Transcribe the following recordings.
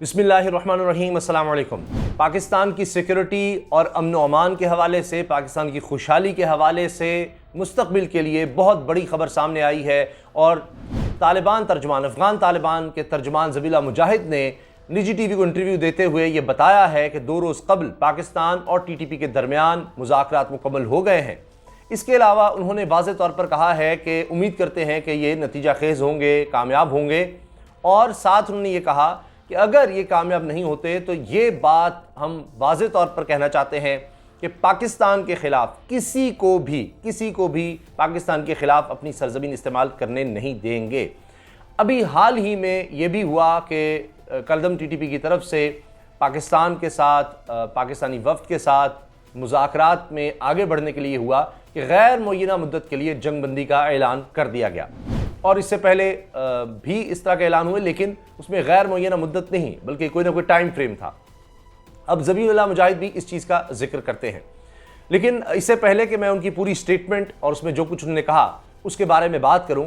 बिस्मिल्लाहिर्रहमानिर्रहीम, अस्सलाम वालेकुम। पाकिस्तान की सिक्योरिटी और अमन व अमान के हवाले से, पाकिस्तान की खुशहाली के हवाले से मुस्तकबिल के लिए बहुत बड़ी खबर सामने आई है और तालिबान तर्जुमान, अफ़गान तालिबान के तर्जुमान ज़बीला मुजाहिद ने निजी टीवी को इंटरव्यू देते हुए ये बताया है कि 2 रोज़ कबल पाकिस्तान और TTP के दरमियान मुज़ाकरात मुकम्मल हो गए हैं। इसके अलावा उन्होंने वाज़ेह तौर पर कहा है कि उम्मीद करते हैं कि ये नतीजा खेज़ होंगे, कामयाब होंगे, और साथ उन्होंने ये कहा कि अगर ये कामयाब नहीं होते तो ये बात हम वाज़ेह तौर पर कहना चाहते हैं कि पाकिस्तान के ख़िलाफ़ किसी को भी पाकिस्तान के ख़िलाफ़ अपनी सरज़मीन इस्तेमाल करने नहीं देंगे। अभी हाल ही में ये भी हुआ कि कलदम TTP की तरफ से पाकिस्तान के साथ, पाकिस्तानी वफ़द के साथ मुज़ाकरात में आगे बढ़ने के लिए हुआ कि गैर मुअय्यना मुद्दत के लिए जंगबंदी का ऐलान कर दिया गया। और इससे पहले भी इस तरह के ऐलान हुए, लेकिन उसमें गैर मुअय्यना मुद्दत नहीं बल्कि कोई ना कोई टाइम फ्रेम था। अब ज़बीहुल्लाह मुजाहिद भी इस चीज़ का जिक्र करते हैं, लेकिन इससे पहले कि मैं उनकी पूरी स्टेटमेंट और उसमें जो कुछ उन्होंने कहा उसके बारे में बात करूं,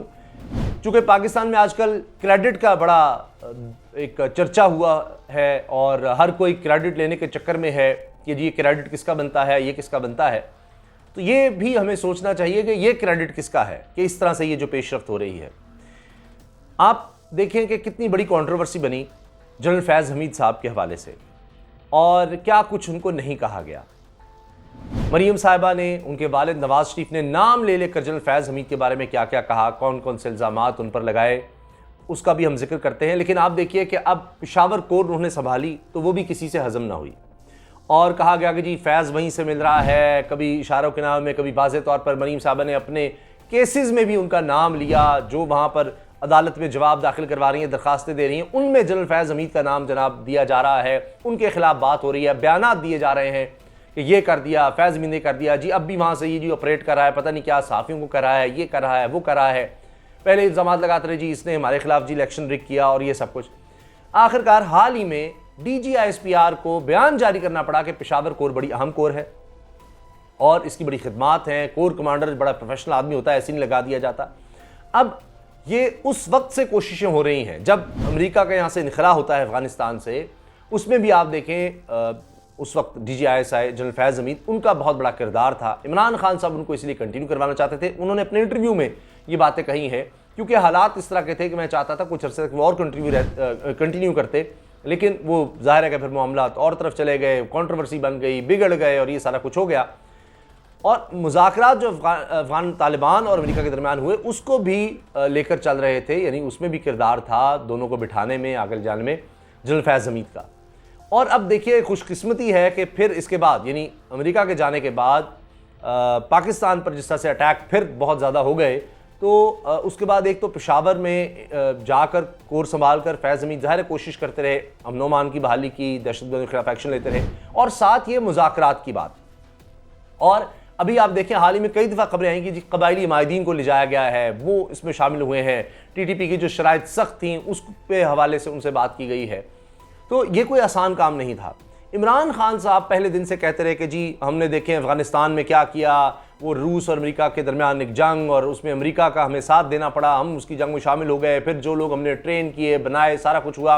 चूँकि पाकिस्तान में आजकल क्रेडिट का बड़ा एक चर्चा हुआ है और हर कोई क्रेडिट लेने के चक्कर में है कि जी ये क्रेडिट किसका बनता है, ये किसका बनता है, तो ये भी हमें सोचना चाहिए कि ये क्रेडिट किसका है कि इस तरह से ये जो पेशरफ्त हो रही है। आप देखें कि कितनी बड़ी कंट्रोवर्सी बनी जनरल फैज़ हमीद साहब के हवाले से और क्या कुछ उनको नहीं कहा गया। मरीम साहिबा ने, उनके वालिद नवाज शरीफ ने नाम ले लेकर जनरल फैज़ हमीद के बारे में क्या क्या कहा, कौन कौन से इल्ज़ामात उन पर लगाए, उसका भी हम जिक्र करते हैं। लेकिन आप देखिए कि अब पेशावर कोर उन्होंने संभाली तो वो भी किसी से हज़म ना हुई और कहा गया कि जी फैज़ वहीं से मिल रहा है, कभी इशारों के नाम में, कभी वाज़ेह तौर पर मरीम साहबा ने अपने केसेस में भी उनका नाम लिया जो वहाँ पर अदालत में जवाब दाखिल करवा रही हैं, दरखास्तें दे रही हैं, उनमें जनरल फैज़ हमीद का नाम जनाब दिया जा रहा है, उनके खिलाफ बात हो रही है, बयानात दिए जा रहे हैं कि ये कर दिया, फैज़ हमीद ने कर दिया, जी अब भी वहाँ से ये जी ऑपरेट कर रहा है, पता नहीं क्या सहाफ़ियों को कर रहा है, ये कर रहा है, वो कर रहा है, पहले इल्ज़ामात लगाते रहे जी इसने हमारे खिलाफ जी इलेक्शन रिग किया और ये सब कुछ। आखिरकार हाल ही में DGISPR को बयान जारी करना पड़ा कि पेशावर कोर बड़ी अहम कोर है और इसकी बड़ी खिदमात हैं, कोर कमांडर बड़ा प्रोफेशनल आदमी होता है, ऐसे नहीं लगा दिया जाता। अब ये उस वक्त से कोशिशें हो रही हैं जब अमेरिका का यहाँ से इनखला होता है अफगानिस्तान से, उसमें भी आप देखें उस वक्त DGISI जनरल फैज़ हमीद, उनका बहुत बड़ा किरदार था। इमरान खान साहब उनको इसलिए कंटिन्यू करवाना चाहते थे, उन्होंने अपने इंटरव्यू में ये बातें कही हैं क्योंकि हालात इस तरह के थे कि मैं चाहता था कुछ अर्से तक वो और कंटिन्यू करते, लेकिन वो जाहिर है कि फिर मामलात और तरफ चले गए, कंट्रोवर्सी बन गई, बिगड़ गए और ये सारा कुछ हो गया। और मुज़ाकरात जो अफ़गान तालिबान और अमेरिका के दरमियान हुए उसको भी लेकर चल रहे थे, यानी उसमें भी किरदार था दोनों को बिठाने में, आगे जाने में जनरल फैज़ हमीद का। और अब देखिए खुशकिस्मती है कि फिर इसके बाद, यानी अमेरिका के जाने के बाद पाकिस्तान पर जिस तरह से अटैक फिर बहुत ज़्यादा हो गए, तो उसके बाद एक तो पेशावर में जाकर कोर संभाल कर फैज़ हमीद ज़ाहिर कोशिश करते रहे, अमन व अमान की बहाली की, दहशतगर्द के खिलाफ एक्शन लेते रहे, और साथ ये मुज़ाकरात की बात। और अभी आप देखें हाल ही में कई दफ़ा खबरें आई कि जी कबायली माहिदीन को ले जाया गया है, वो इसमें शामिल हुए हैं, TTP की जो शराइत सख्त थी उस पे हवाले से उनसे बात की गई है। तो ये कोई आसान काम नहीं था। इमरान खान साहब पहले दिन से कहते रहे कि जी हमने देखें अफ़गानिस्तान में क्या किया, वो रूस और अमेरिका के दरमियान एक जंग और उसमें अमेरिका का हमें साथ देना पड़ा, हम उसकी जंग में शामिल हो गए, फिर जो लोग हमने ट्रेन किए, बनाए, सारा कुछ हुआ।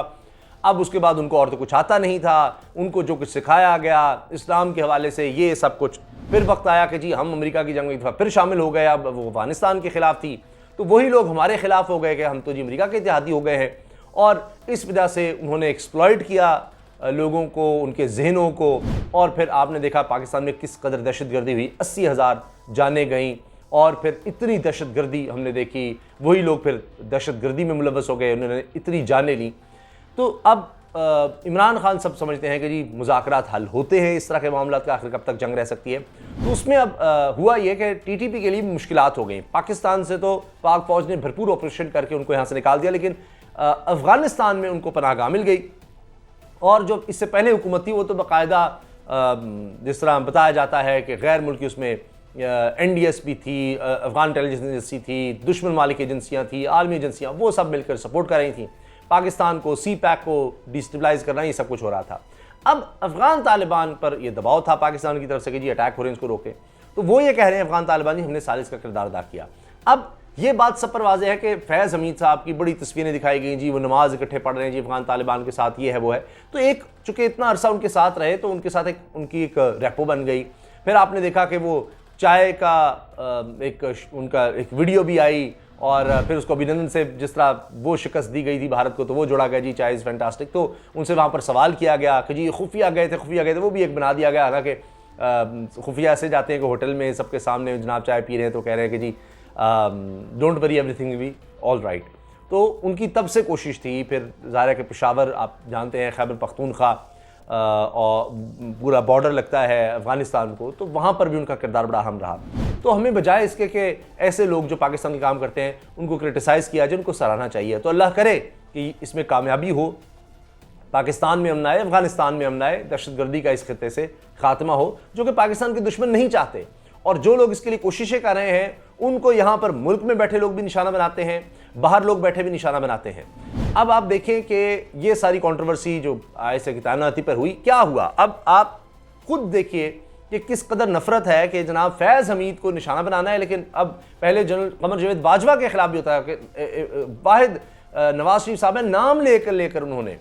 अब उसके बाद उनको और तो कुछ आता नहीं था, उनको जो कुछ सिखाया गया इस्लाम के हवाले से, ये सब कुछ। फिर वक्त आया कि जी हम अमेरिका की जंग में एक दफ़ा फिर शामिल हो गए, अब वो अफ़गानिस्तान के ख़िलाफ़ थी, तो वही लोग हमारे ख़िलाफ़ हो गए कि हम तो जी अमेरिका के इत्तेहादी हो गए हैं। और इस वजह से उन्होंने एक्सप्लॉइट किया लोगों को, उनके जहनों को, और फिर आपने देखा पाकिस्तान में किस कदर दहशतगर्दी हुई, 80,000 जानें गईं और फिर इतनी दहशतगर्दी हमने देखी, वही लोग फिर दहशतगर्दी में मुलव्वस हो गए, उन्होंने इतनी जानें ली। तो अब इमरान खान सब समझते हैं कि जी मुज़ाकरात हल होते हैं इस तरह के मामला का, आखिर कब तक जंग रह सकती है। तो उसमें अब हुआ ये कि TTP के लिए मुश्किलात हो गई। पाकिस्तान से तो पाक फ़ौज ने भरपूर ऑपरेशन करके उनको यहाँ से निकाल दिया, लेकिन अफ़गानिस्तान में उनको पनाहगाह मिल गई। और जो इससे पहले हुकूमत थी वो तो बाकायदा जिस तरह बताया जाता है कि गैर मुल्की उसमें NDS भी थी, अफ़गान इंटेलिजेंस एजेंसी थी, दुश्मन मालिक एजेंसियाँ थी, आलमी एजेंसियाँ, वो सब मिलकर सपोर्ट कर रही थी पाकिस्तान को, CPAC को डिस्टेबलाइज करना, ये सब कुछ हो रहा था। अब अफ़गान तालिबान पर यह दबाव था पाकिस्तान की तरफ से कि जी अटैक हो रहे हैं, इसको रोके। तो वो ये कह रहे हैं अफ़गान तालिबान जी हमने साजिश का किरदार अदा किया। अब ये बात सब पर वाज़ेह है कि फैज़ हमीद साहब की बड़ी तस्वीरें दिखाई गई, जी वो नमाज इकट्ठे पढ़ रहे हैं, जी अफगान तालिबान के साथ ये है वो है। तो एक चूँकि इतना अरसा उनके साथ रहे तो उनके साथ उनकी एक रेपो बन गई। फिर आपने देखा कि वो चाय का उनका एक वीडियो भी आई और फिर उसको अभिनंदन से जिस तरह वो शिकस्त दी गई थी भारत को तो वो जोड़ा गया, जी चाय इज़ फैंटास्टिक। तो उनसे वहाँ पर सवाल किया गया कि जी खुफिया गए थे, वो भी एक बना दिया गया। हालांकि खुफिया ऐसे जाते हैं कि होटल में सबके सामने जनाब चाय पी रहे हैं तो कह रहे हैं कि जी don't worry everything we all right. तो उनकी तब से कोशिश थी। फिर ज़ाहिर है कि पेशावर आप जानते हैं खैबर पख्तूनख्वा और पूरा बॉर्डर लगता है अफ़गानिस्तान को, तो वहाँ पर भी उनका किरदार बड़ा अहम रहा। तो हमें बजाय इसके कि ऐसे लोग जो पाकिस्तान के काम करते हैं उनको क्रिटिसाइज़ किया जाए, उनको सराहना चाहिए। तो अल्लाह करे कि इसमें कामयाबी हो, पाकिस्तान में अमन आए, अफ़गानिस्तान में अमन आए, दहशतगर्दी का इस खित्ते से खात्मा हो, जो कि पाकिस्तान के दुश्मन नहीं चाहते। और जो लोग इसके लिए कोशिशें कर रहे हैं उनको यहाँ पर मुल्क में बैठे लोग भी निशाना बनाते हैं, बाहर लोग बैठे भी निशाना बनाते हैं। अब आप देखें कि ये सारी कंट्रोवर्सी जो आयशा की तैनाती पर हुई, क्या हुआ। अब आप खुद देखिए कि किस कदर नफरत है कि जनाब फैज़ हमीद को निशाना बनाना है, लेकिन अब पहले जनरल कमर जावेद बाजवा के खिलाफ भी होता है कि वाहिद नवाज शरीफ साहब नाम लेकर उन्होंने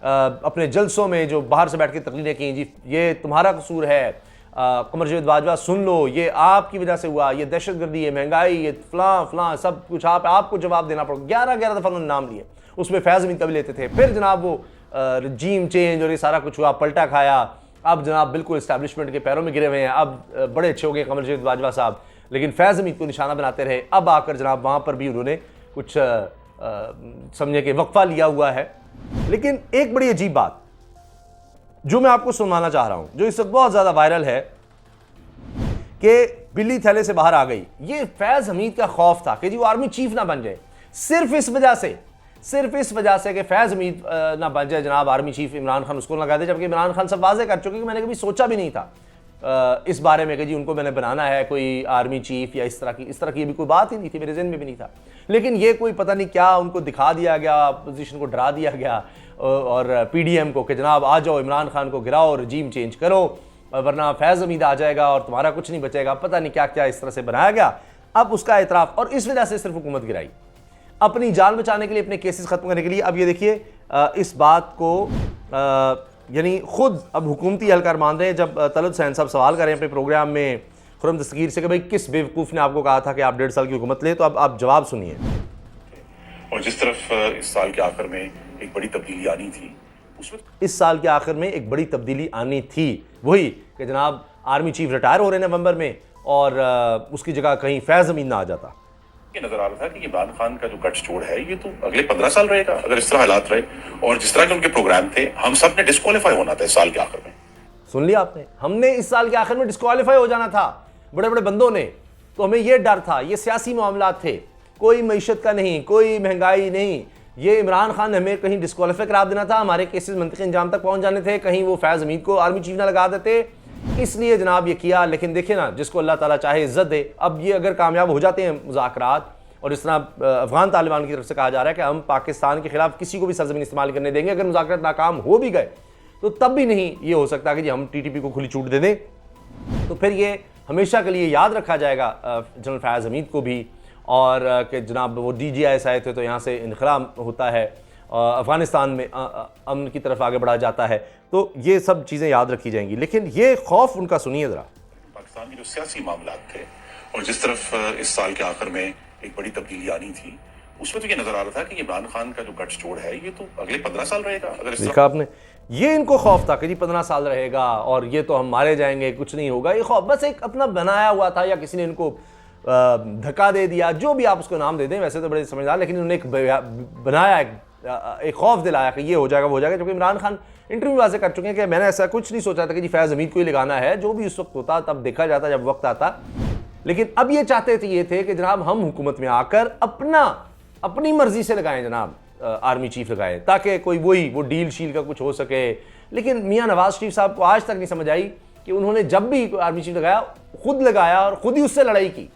अपने जलसों में जो बाहर से बैठ के तकरीरें की, जी ये तुम्हारा कसूर है, कमर जावेद बाजवा सुन लो, ये आपकी वजह से हुआ, ये दहशतगर्दी, ये महंगाई, ये फलां सब कुछ आपको जवाब देना पड़ा। 11 दफ़ा उन्होंने नाम लिए, उसमें फैज़ हमीद का भी लेते थे। फिर जनाब वो रजीम चेंज और ये सारा कुछ हुआ, पलटा खाया। अब जनाब बिल्कुल इस्टेब्लिशमेंट के पैरों में गिरे हुए हैं। अब बड़े अच्छे हो गए कमर जावेद बाजवा साहब, लेकिन फैज़ हमीद को निशाना बनाते रहे। अब आकर जनाब वहाँ पर भी उन्होंने कुछ समझे कि वक्फा लिया हुआ है। लेकिन एक बड़ी अजीब बात जो मैं आपको सुनाना चाह रहा हूं, जो इस वक्त बहुत ज्यादा वायरल है कि बिल्ली थैले से बाहर आ गई। ये फैज़ हमीद का खौफ था कि जी वो आर्मी चीफ ना बन जाए, सिर्फ इस वजह से कि फैज़ हमीद ना बन जाए जनाब आर्मी चीफ, इमरान खान उसको लगा दे। जबकि इमरान खान सब वाज़े कर चुके कि मैंने कभी सोचा भी नहीं था इस बारे में कि जी उनको मैंने बनाना है कोई आर्मी चीफ या इस तरह की भी कोई बात ही नहीं थी, मेरे ज़हन में भी नहीं था। लेकिन ये कोई पता नहीं क्या उनको दिखा दिया गया, अपोजिशन को डरा दिया गया और पीडीएम को कि जनाब आ जाओ, इमरान खान को गिराओ, रजीम चेंज करो, वरना फैज़ हमीद आ जाएगा और तुम्हारा कुछ नहीं बचेगा। पता नहीं क्या क्या इस तरह से बनाया गया। अब उसका एतराफ़, और इस वजह से सिर्फ हुकूमत गिराई अपनी जान बचाने के लिए, अपने केसेस ख़त्म करने के लिए। अब ये देखिए इस बात को यानी खुद अब हुकूमती एहलकार मान रहे हैं। जब तलत हुसैन साहब सवाल करें अपने प्रोग्राम में खुर्रम दस्तगीर से कि भाई किस बेवकूफ़ ने आपको कहा था कि आप 1.5 साल की हुकूमत ले, तो अब आप जवाब सुनिए। और जिस तरफ इस साल के आखिर में एक बड़ी तब्दीली आनी थी, उसमें इस साल के आखिर में एक बड़ी तब्दीली आनी थी, वही कि जनाब आर्मी चीफ रिटायर हो रहे हैं नवंबर में और उसकी जगह कहीं फैज़ हमीद ना आ जाता। ये नजर आ रहा था कि इमरान खान का जो गठजोड़ है ये तो अगले 15 साल रहेगा अगर इस तरह हालात रहे। और जिस तरह के उनके प्रोग्राम थे, हम सब ने डिस्क्वालीफाई होना था इस साल के आखिर में। सुन लिया आपने, हमने इस साल के आखिर में डिस्क्वालीफाई हो जाना था, बड़े बड़े बंदों ने। तो हमें यह डर था, ये सियासी मामला थे, कोई मईशत का नहीं, कोई महंगाई नहीं। ये इमरान खान ने हमें कहीं डिस्क्वालीफाई करा देना था, हमारे केसेस मंतकी अंजाम तक पहुंच जाने थे, कहीं वो फैज़ हमीद को आर्मी चीफ ना लगा देते, इसलिए जनाब ये किया। लेकिन देखिए ना, जिसको अल्लाह ताला चाहे इज्जत दे। अब ये अगर कामयाब हो जाते हैं मुज़ाकरात, और इस तरह अफगान तालिबान की तरफ से कहा जा रहा है कि हम पाकिस्तान के खिलाफ किसी को भी सरजमीन इस्तेमाल करने देंगे, अगर मुज़ाकरात नाकाम हो भी गए तो तब भी नहीं ये हो सकता कि जी हम टीटीपी को खुली छूट दे दें। तो फिर ये हमेशा के लिए याद रखा जाएगा जनरल फैज़ हमीद को भी, और कि जनाब वो DGIS आए थे तो यहाँ से इनक़लाब होता है, अफ़गानिस्तान में अमन की तरफ आगे बढ़ा जाता है। तो ये सब चीज़ें याद रखी जाएंगी। लेकिन ये खौफ उनका सुनिए ज़रा। पाकिस्तान के जो सियासी मामला थे और जिस तरफ इस साल के आखिर में एक बड़ी तब्दीली आनी थी, उसमें तो ये नजर आ रहा था कि इमरान खान का जो गठजोड़ है ये तो अगले 15 साल रहेगा अगर इस देखा आपने, ये इनको खौफ था कि जी 15 साल रहेगा और ये तो हम मारे जाएंगे, कुछ नहीं होगा। ये खौफ बस एक अपना बनाया हुआ था, या किसी ने इनको धक्का दे दिया, जो भी आप उसको नाम दे दें, वैसे तो बड़े समझदार, लेकिन उन्होंने एक बनाया, एक खौफ दिलाया कि ये हो जाएगा वो हो जाएगा। जबकि इमरान खान इंटरव्यू वाजे कर चुके हैं कि मैंने ऐसा कुछ नहीं सोचा था कि जी फैज़ हमीद को ही लगाना है, जो भी उस वक्त होता तब देखा जाता जब वक्त आता। लेकिन अब ये चाहते थे ये थे कि जनाब हम हुकूमत में आकर अपनी मर्जी से लगाएं, जनाब आर्मी चीफ लगाएं, ताकि कोई वो डील शील का कुछ हो सके। लेकिन मियाँ नवाज शरीफ साहब को आज तक नहीं समझ आई कि उन्होंने जब भी आर्मी चीफ लगाया, खुद लगाया और खुद ही उससे लड़ाई की।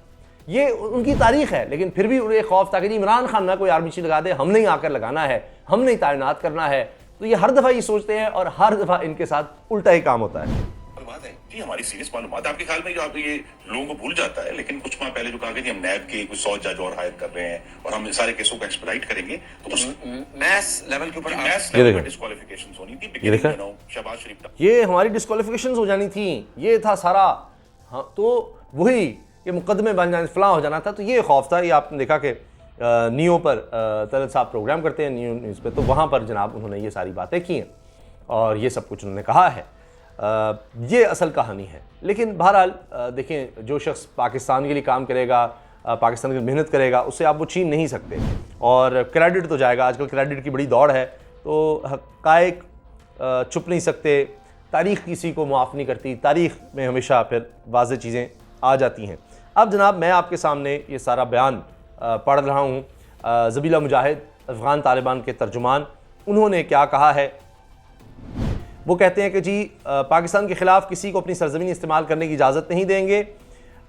ये उनकी तारीख है। लेकिन फिर भी उन्हें खौफ था कि इमरान खान ना कोई आर्मी चीफ लगा दे, हमने ही आकर लगाना है, हमने ही तैनात करना है। तो ये हर दफ़ा ये सोचते हैं और हर दफ़ा इनके साथ उल्टा ही काम होता है। बात है। जी हमारी सीरियस मालूमात आपके ख्याल में जो आप ये लोगों को भूल जाता है, लेकिन कुछ माह पहले जो कहा कि हम नैब के कुछ 100 जज और हायर कर रहे हैं और हम सारे केसों को एक्सपेडाइट करेंगे, तो मैस लेवल के ऊपर मैस लेवल पर डिस्क्वालिफिकेशंस होनी थी। ये देखा शहबाज शरीफ ये हमारी डिस्क्वालिफिकेशंस हो जानी थी, ये था सारा। हाँ तो वही ये मुकदमे बन जाने फलां हो जाना था। तो ये खौफ था। ये आपने देखा कि नियो पर तलत साहब प्रोग्राम करते हैं नियो न्यूज़ पे, तो वहाँ पर जनाब उन्होंने ये सारी बातें की हैं और ये सब कुछ उन्होंने कहा है। ये असल कहानी है। लेकिन बहरहाल देखें, जो शख्स पाकिस्तान के लिए काम करेगा, पाकिस्तान की मेहनत करेगा, उससे आप वो छीन नहीं सकते और क्रेडिट तो जाएगा। आजकल क्रेडिट की बड़ी दौड़ है, तो हक़ाइक़ छुप नहीं सकते, तारीख़ किसी को माफ़ नहीं करती, तारीख़ में हमेशा फिर वाज़ेह चीज़ें आ जाती हैं। अब जनाब मैं आपके सामने ये सारा बयान पढ़ रहा हूँ। ज़बीला मुजाहिद अफ़गान तालिबान के तर्जुमान, उन्होंने क्या कहा है। वो कहते हैं कि जी पाकिस्तान के ख़िलाफ़ किसी को अपनी सरज़मीन इस्तेमाल करने की इजाज़त नहीं देंगे।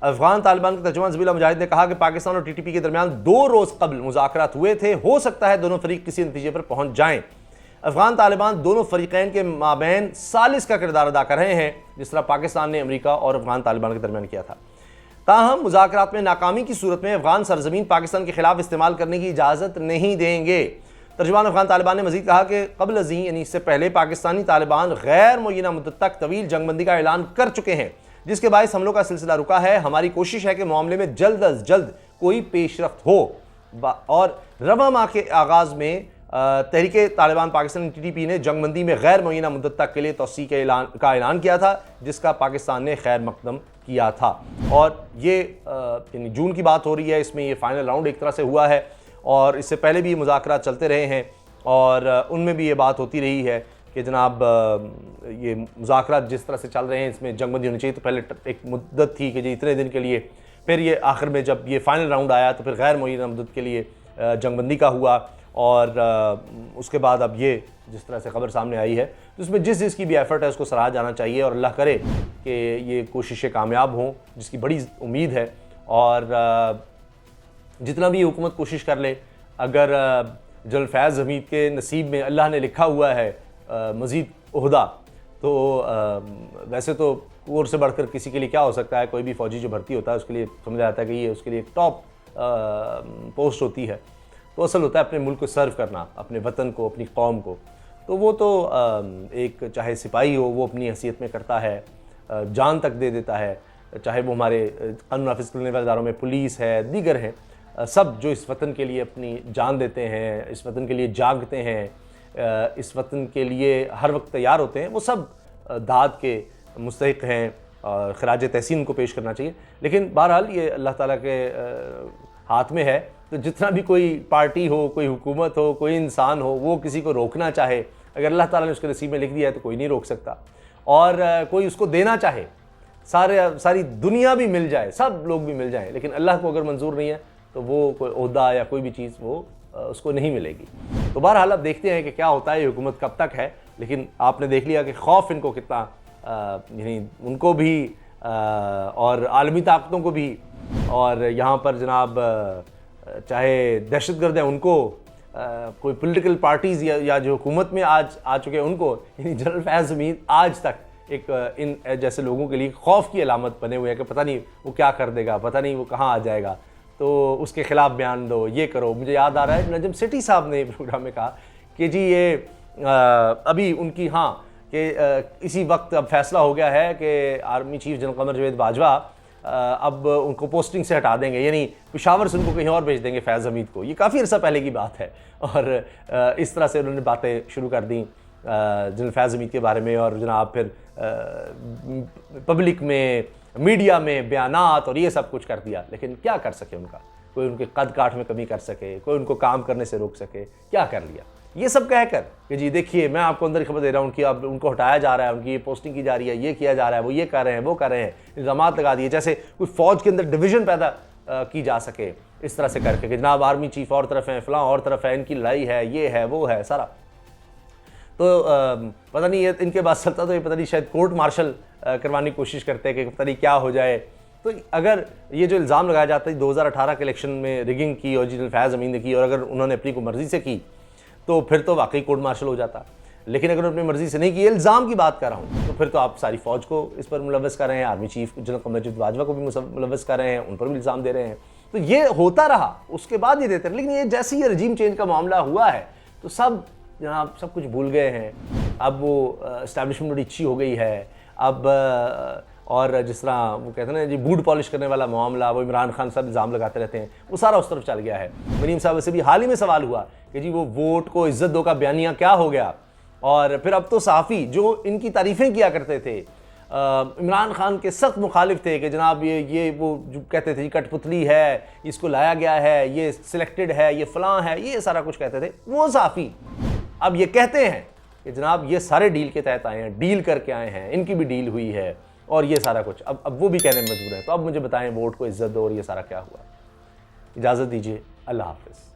अफ़गान तालिबान के तर्जुमान ज़बीला मुजाहिद ने कहा कि पाकिस्तान और TTP के दरमियान 2 रोज़ कबल मुज़ाकरात हुए थे, हो सकता है दोनों फरीक किसी नतीजे पर पहुँच जाएँ। अफ़गान तालिबान दोनों फ़रीक़ैन के माबैन सालिस का किरदार अदा कर रहे हैं, जिस तरह पाकिस्तान ने अमेरिका और अफ़गान तालिबान के दरमियान किया था। ताहम मुज़ाकरात में नाकामी की सूरत में अफ़गान सरज़मीन पाकिस्तान के ख़िलाफ़ इस्तेमाल करने की इजाज़त नहीं देंगे। तर्जुमान अफ़गान तालिबान ने मज़ीद कहा कि कबल अज़ीं यानी इससे पहले पाकिस्तानी तालिबान गैर मुय्यना मुद्दत तक तवील जंगबंदी का ऐलान कर चुके हैं, जिसके बायस हमलों का सिलसिला रुका है। हमारी कोशिश है कि मामले में जल्द अज जल्द कोई पेशरफ्त हो। और रवा माह के आगाज़ में तहरीक तालिबान पाकिस्तान TTP ने जंगबंदी में गैर मुय्यना मुद्दत तक के लिए तोसी का ऐलान किया था, जिसका पाकिस्तान ने खैर मकदम किया था। और ये यानी जून की बात हो रही है, इसमें ये फ़ाइनल राउंड एक तरह से हुआ है और इससे पहले भी मुज़ाकरात चलते रहे हैं और उनमें भी ये बात होती रही है कि जनाब ये मुज़ाकरात जिस तरह से चल रहे हैं इसमें जंगबंदी होनी चाहिए। तो पहले एक मुद्दत थी कि जी इतने दिन के लिए, फिर ये आखिर में जब ये फ़ाइनल राउंड आया तो फिर गैर मुय्यना मुद्दत के लिए जंगबंदी का हुआ और उसके बाद अब ये जिस तरह से खबर सामने आई है, तो उसमें जिस जिसकी भी एफ़र्ट है उसको सराहा जाना चाहिए और अल्लाह करे कि ये कोशिशें कामयाब हों, जिसकी बड़ी उम्मीद है। और जितना भी हुकूमत कोशिश कर ले, अगर जनरल फैज़ हमीद के नसीब में अल्लाह ने लिखा हुआ है मज़ीद ओहदा, तो वैसे तो कोर से बढ़कर किसी के लिए क्या हो सकता है। कोई भी फ़ौजी जो भर्ती होता है उसके लिए समझा जाता है कि ये उसके लिए टॉप पोस्ट होती है। तो असल होता है अपने मुल्क को सर्व करना, अपने वतन को, अपनी कौम को। तो वो तो एक चाहे सिपाही हो वो अपनी हैसियत में करता है, जान तक दे देता है, चाहे वो हमारे कानून नाफिज करने वाले इदारों में पुलिस है, दीगर हैं, सब जो इस वतन के लिए अपनी जान देते हैं, इस वतन के लिए जागते हैं, इस वतन के लिए हर वक्त तैयार होते हैं, वो सब दाद के मुस्तहिक हैं और खराज तहसीन को पेश करना चाहिए। लेकिन बहरहाल ये अल्लाह ताला के हाथ में है। तो जितना भी कोई पार्टी हो, कोई हुकूमत हो, कोई इंसान हो, वो किसी को रोकना चाहे, अगर अल्लाह ताला ने उसके नसीब में लिख दिया है तो कोई नहीं रोक सकता। और कोई उसको देना चाहे, सारी दुनिया भी मिल जाए, सब लोग भी मिल जाएं, लेकिन अल्लाह को अगर मंजूर नहीं है तो वो कोई ओहदा या कोई भी चीज़ वो उसको नहीं मिलेगी। तो बहरहाल अब देखते हैं कि क्या होता है, ये हुकूमत कब तक है। लेकिन आपने देख लिया कि खौफ इनको कितना, यानी उनको भी और आलमी ताकतों को भी, और यहाँ पर जनाब चाहे दहशतगर्द हैं उनको, कोई पॉलिटिकल पार्टीज़ या जो हुकूमत में आज आ चुके हैं उनको, यानी जनरल फैज़ हमीद आज तक एक इन जैसे लोगों के लिए खौफ की अलामत बने हुए हैं कि पता नहीं वो क्या कर देगा, पता नहीं वो कहाँ आ जाएगा, तो उसके ख़िलाफ़ बयान दो, ये करो। मुझे याद आ रहा है नजम सेठी साहब ने प्रोग्राम में कहा कि जी ये अभी उनकी कि इसी वक्त अब फैसला हो गया है कि army chief general Qamar Javed Bajwa अब उनको पोस्टिंग से हटा देंगे, यानी पेशावर से उनको कहीं और भेज देंगे फैज़ हमीद को। ये काफ़ी अर्सा पहले की बात है और इस तरह से उन्होंने बातें शुरू कर दी जनरल फैज़ हमीद के बारे में। और जनाब फिर पब्लिक में, मीडिया में बयानात और ये सब कुछ कर दिया। लेकिन क्या कर सके उनका, कोई उनके कद काठ में कमी कर सके, कोई उनको काम करने से रोक सके, क्या कर लिया। ये सब कहकर कि जी देखिए मैं आपको अंदर खबर दे रहा हूँ कि अब उनको हटाया जा रहा है, उनकी ये पोस्टिंग की जा रही है, ये किया जा रहा है, वो ये कर रहे हैं, वो कर रहे हैं, इल्ज़ामात लगा दिए, जैसे कोई फ़ौज के अंदर डिवीज़न पैदा की जा सके इस तरह से करके कि जनाब आर्मी चीफ और तरफ है, फ़लाँ और तरफ है, इनकी लड़ाई है, ये है, वो है सारा। तो पता नहीं ये इनके बाद चलता तो ये पता नहीं शायद कोर्ट मार्शल करवाने की कोशिश करते हैं कि पता नहीं क्या हो जाए। तो अगर ये जो इल्ज़ाम लगाया जाता है 2018 के इलेक्शन में रिगिंग की और जनरल फैज़ हमीद ने की, और अगर उन्होंने अपनी को मर्ज़ी से की तो फिर तो वाकई कोर्ट मार्शल हो जाता। लेकिन अगर अपनी मर्जी से नहीं की, इल्ज़ाम की बात कर रहा हूँ, तो फिर तो आप सारी फ़ौज को इस पर मुलव्वस कर रहे हैं, army chief general Qamar Javed Bajwa को भी मुलव्वस कर रहे हैं, उन पर भी इल्ज़ाम दे रहे हैं। तो ये होता रहा, उसके बाद ये देते रहे। लेकिन ये जैसे ही रजीम चेंज का मामला हुआ है तो सब जनाब सब कुछ भूल गए हैं। अब वो इस्टेब्लिशमेंट बड़ी अच्छी हो गई है। अब और जिस तरह वो कहते हैं ना जी, बूट पॉलिश करने वाला मामला, वो इमरान खान साहब इल्ज़ाम लगाते रहते हैं, वो सारा उस तरफ चल गया है। मरीम साहब से भी हाल ही में सवाल हुआ कि जी वो वोट को इज्जत दो का बयानिया क्या हो गया। और फिर अब तो सहाफ़ी जो इनकी तारीफ़ें किया करते थे, इमरान खान के सख्त मुखालिफ थे कि जनाब ये वो जो कहते थे कठपुतली है, इसको लाया गया है, ये सिलेक्टेड है, ये फ़लाँ है, ये सारा कुछ कहते थे, वो सहाफ़ी अब ये कहते हैं कि जनाब ये सारे डील के तहत आए हैं, डील करके आए हैं, इनकी भी डील हुई है और ये सारा कुछ। अब वो भी कहने में मजबूर हैं। तो अब मुझे बताएं, वोट को इज्जत दो और ये सारा क्या हुआ। इजाज़त दीजिए, अल्लाह हाफ़िज़।